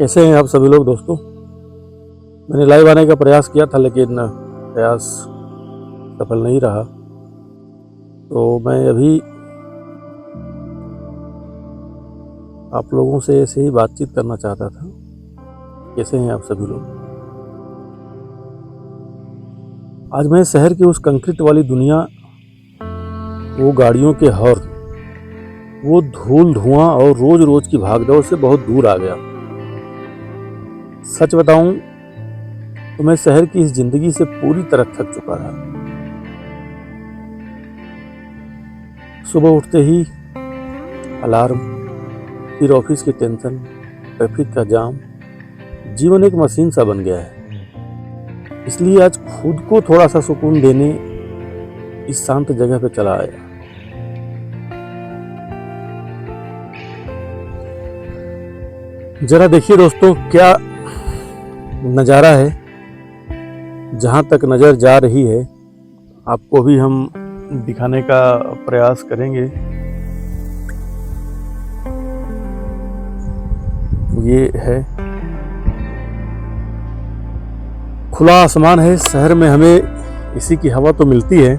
कैसे हैं आप सभी लोग दोस्तों। मैंने लाइव आने का प्रयास किया था लेकिन प्रयास सफल नहीं रहा। तो मैं अभी आप लोगों से ऐसे ही बातचीत करना चाहता था। कैसे हैं आप सभी लोग। आज मैं शहर की उस कंक्रीट वाली दुनिया, वो गाड़ियों के हॉर्न, वो धूल धुआं और रोज रोज की भागदौड़ से बहुत दूर आ गया। सच बताऊं तो मैं शहर की इस जिंदगी से पूरी तरह थक चुका था। सुबह उठते ही अलार्म, फिर ऑफिस की टेंशन, ट्रैफिक का जाम, जीवन एक मशीन सा बन गया है। इसलिए आज खुद को थोड़ा सा सुकून देने इस शांत जगह पे चला आया। जरा देखिए दोस्तों, क्या नज़ारा है। जहाँ तक नज़र जा रही है आपको भी हम दिखाने का प्रयास करेंगे। ये है खुला आसमान है। शहर में हमें इसी की हवा तो मिलती है,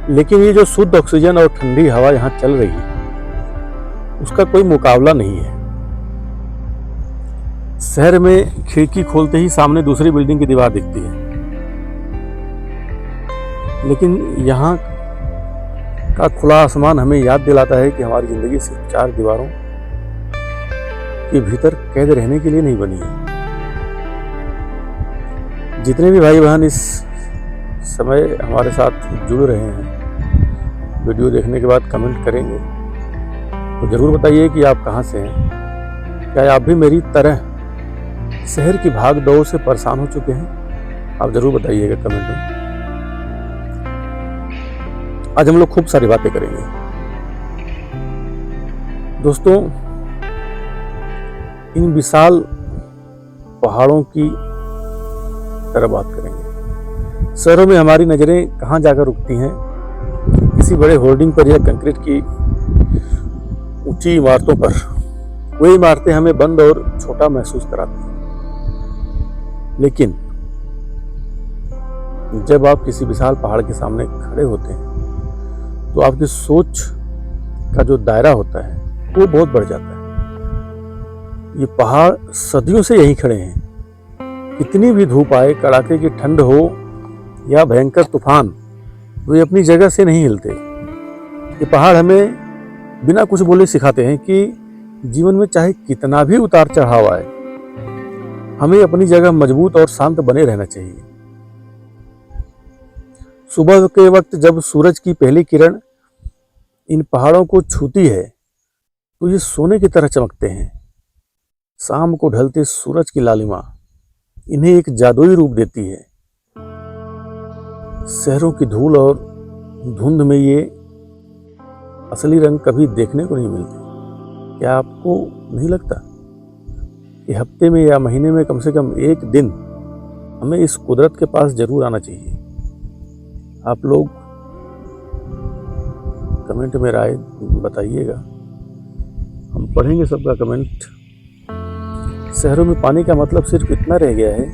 लेकिन ये जो शुद्ध ऑक्सीजन और ठंडी हवा यहाँ चल रही है उसका कोई मुकाबला नहीं है। शहर में खिड़की खोलते ही सामने दूसरी बिल्डिंग की दीवार दिखती है, लेकिन यहाँ का खुला आसमान हमें याद दिलाता है कि हमारी जिंदगी सिर्फ चार दीवारों के भीतर कैद रहने के लिए नहीं बनी है। जितने भी भाई बहन इस समय हमारे साथ जुड़ रहे हैं, वीडियो देखने के बाद कमेंट करेंगे तो ज़रूर बताइए कि आप कहाँ से हैं। क्या आप भी मेरी तरह शहर की भाग दौड़ से परेशान हो चुके हैं? आप ज़रूर बताइएगा कमेंट में। आज हम लोग खूब सारी बातें करेंगे दोस्तों। इन विशाल पहाड़ों की तरह बात करेंगे। शहरों में हमारी नज़रें कहाँ जाकर रुकती हैं? किसी बड़े होर्डिंग पर या कंक्रीट की ऊंची इमारतों पर। वही इमारतें हमें बंद और छोटा महसूस कराती हैं, लेकिन जब आप किसी विशाल पहाड़ के सामने खड़े होते हैं तो आपकी सोच का जो दायरा होता है वो बहुत बढ़ जाता है। ये पहाड़ सदियों से यहीं खड़े हैं। कितनी भी धूप आए, कड़ाके की ठंड हो या भयंकर तूफान, वे अपनी जगह से नहीं हिलते। ये पहाड़ हमें बिना कुछ बोले सिखाते हैं कि जीवन में चाहे कितना भी उतार चढ़ाव आए, हमें अपनी जगह मजबूत और शांत बने रहना चाहिए। सुबह के वक्त जब सूरज की पहली किरण इन पहाड़ों को छूती है तो ये सोने की तरह चमकते हैं। शाम को ढलते सूरज की लालिमा इन्हें एक जादुई रूप देती है। शहरों की धूल और धुंध में ये असली रंग कभी देखने को नहीं मिलते। क्या आपको नहीं लगता कि हफ्ते में या महीने में कम से कम एक दिन हमें इस कुदरत के पास जरूर आना चाहिए? आप लोग कमेंट में राय बताइएगा, हम पढ़ेंगे सबका कमेंट। शहरों में पानी का मतलब सिर्फ इतना रह गया है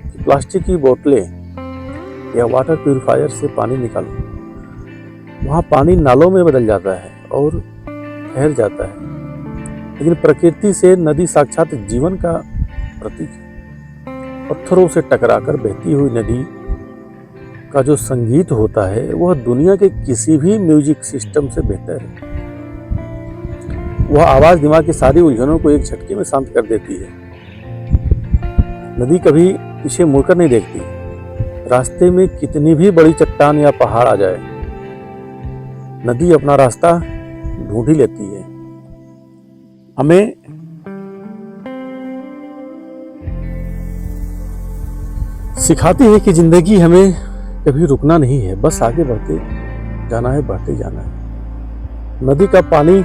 कि प्लास्टिक की बोतलें या वाटर प्यूरिफायर से पानी निकालो, वहाँ पानी नालों में बदल जाता है और ठहर जाता है। लेकिन प्रकृति से नदी साक्षात जीवन का प्रतीक है। पत्थरों से टकराकर बहती हुई नदी का जो संगीत होता है वह दुनिया के किसी भी म्यूजिक सिस्टम से बेहतर है। वह आवाज दिमाग की सारी उलझनों को एक झटके में शांत कर देती है। नदी कभी पीछे मुड़कर नहीं देखती। रास्ते में कितनी भी बड़ी चट्टान या पहाड़ आ जाए, नदी अपना रास्ता ढूंढ ही लेती है। हमें सिखाती है कि जिंदगी हमें कभी रुकना नहीं है, बस आगे बढ़ते जाना है, बढ़ते जाना है। नदी का पानी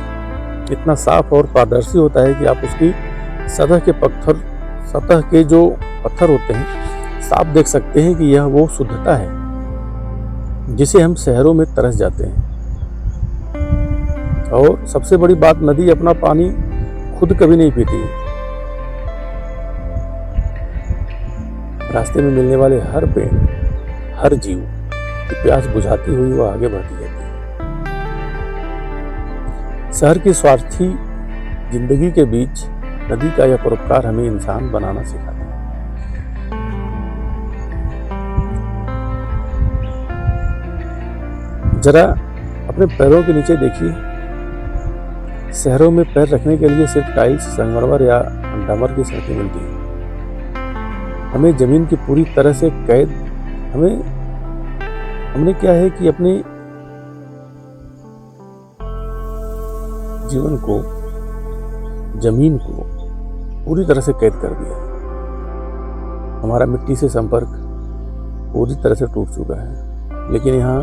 इतना साफ और पारदर्शी होता है कि आप उसकी सतह के जो पत्थर होते हैं साफ देख सकते हैं कि यह वो शुद्धता है जिसे हम शहरों में तरस जाते हैं। और सबसे बड़ी बात, नदी अपना पानी खुद कभी नहीं पीती। रास्ते में मिलने वाले हर पेड़, हर जीव की प्यास बुझाती हुई वो आगे बढ़ती जाती है। शहर की स्वार्थी जिंदगी के बीच नदी का यह परोपकार हमें इंसान बनाना सिखाता है। जरा अपने पैरों के नीचे देखिए, शहरों में पैर रखने के लिए सिर्फ टाइल्स, संगमरमर या डामर की सड़कें मिलती हैं। हमें जमीन की पूरी तरह से कैद हमने क्या है कि अपने जीवन को, जमीन को पूरी तरह से कैद कर दिया। हमारा मिट्टी से संपर्क पूरी तरह से टूट चुका है। लेकिन यहाँ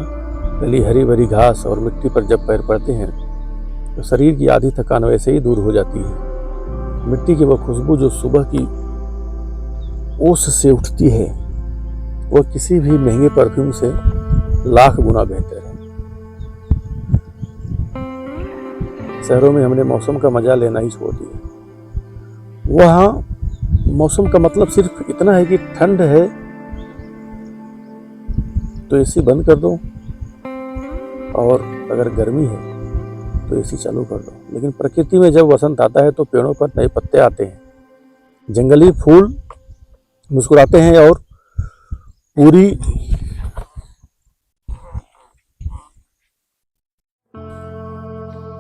गली हरी भरी घास और मिट्टी पर जब पैर पड़ते हैं तो शरीर की आधी थकान वैसे ही दूर हो जाती है। मिट्टी की वह खुशबू जो सुबह की ओस से उठती है, वह किसी भी महंगे परफ्यूम से लाख गुना बेहतर है। शहरों में हमने मौसम का मजा लेना ही छोड़ दिया। वहाँ मौसम का मतलब सिर्फ इतना है कि ठंड है तो एसी बंद कर दो, और अगर गर्मी है तो एसी चालू कर दो। लेकिन प्रकृति में जब वसंत आता है तो पेड़ों पर नए पत्ते आते हैं, जंगली फूल मुस्कुराते हैं और पूरी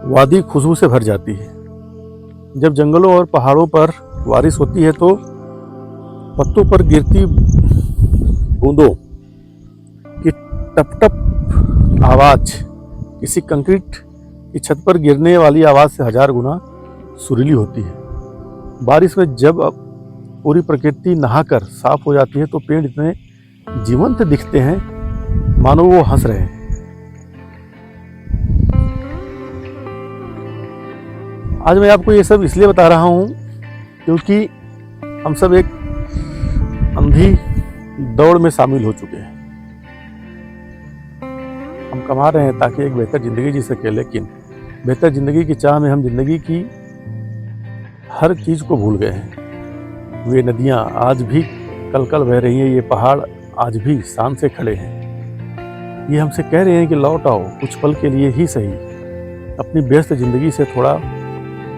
वादी खुशबू से भर जाती है। जब जंगलों और पहाड़ों पर बारिश होती है तो पत्तों पर गिरती बूंदों की टप टप आवाज किसी कंक्रीट की छत पर गिरने वाली आवाज से 1000 गुना सुरीली होती है। बारिश में जब पूरी प्रकृति नहाकर साफ हो जाती है तो पेड़ इतने जीवंत दिखते हैं मानो वो हंस रहे हैं। आज मैं आपको ये सब इसलिए बता रहा हूं क्योंकि हम सब एक अंधी दौड़ में शामिल हो चुके हैं। हम कमा रहे हैं ताकि एक बेहतर जिंदगी जी सके, लेकिन बेहतर जिंदगी की चाह में हम जिंदगी की हर चीज को भूल गए हैं। वे नदियां आज भी कल बह रही हैं, ये पहाड़ आज भी शान से खड़े हैं। ये हमसे कह रहे हैं कि लौट आओ, कुछ पल के लिए ही सही, अपनी व्यस्त जिंदगी से थोड़ा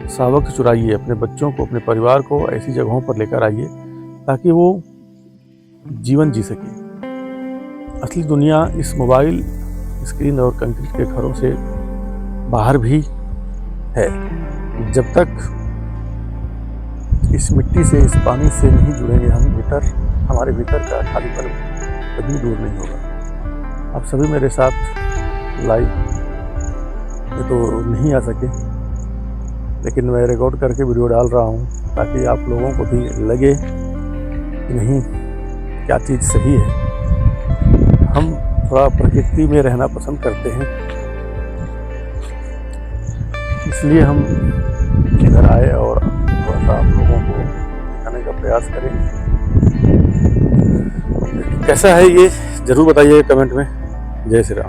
सा वक्त चुराइए, अपने बच्चों को, अपने परिवार को ऐसी जगहों पर लेकर आइए ताकि वो जीवन जी सके। असली दुनिया इस मोबाइल स्क्रीन और कंक्रीट के घरों से बाहर भी है। जब तक इस मिट्टी से, इस पानी से नहीं जुड़ेंगे हमारे भीतर का खालीपन कभी दूर नहीं होगा। आप सभी मेरे साथ लाइव में तो नहीं आ सके, लेकिन मैं रिकॉर्ड करके वीडियो डाल रहा हूँ ताकि आप लोगों को भी लगे कि नहीं, क्या चीज़ सही है। हम थोड़ा प्रकृति में रहना पसंद करते हैं, इसलिए हम इधर आए और थोड़ा सा आप लोगों को दिखाने का प्रयास करेंगे। कैसा है ये जरूर बताइए कमेंट में। जय श्री राम।